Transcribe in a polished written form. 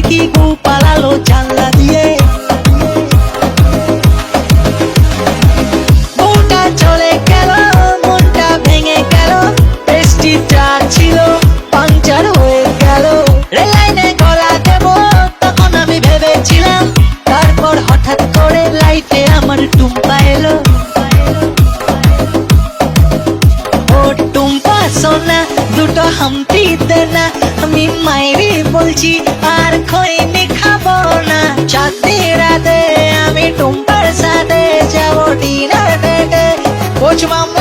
দেখি গু পালালো জানলা দিয়ে। বউটা চলে গেল, মনটা ভেঙে গেল, টেস্টিটা ছিল পাংচার হয়ে গেল। রেল লাইনে গলা দেব তখন আমি ভেবেছিলাম, তারপর হঠাৎ করে লাইটে আমার টুম্পা এলো। ও টুম্পা সোনা দুটো হামটি দে না, আমি মাইরি বলছি আর খৈনি খাবো না। চাঁদনি রাতে আমি টুম্পার সাথে যাবো ডিনার ডেটে। কোচ মামা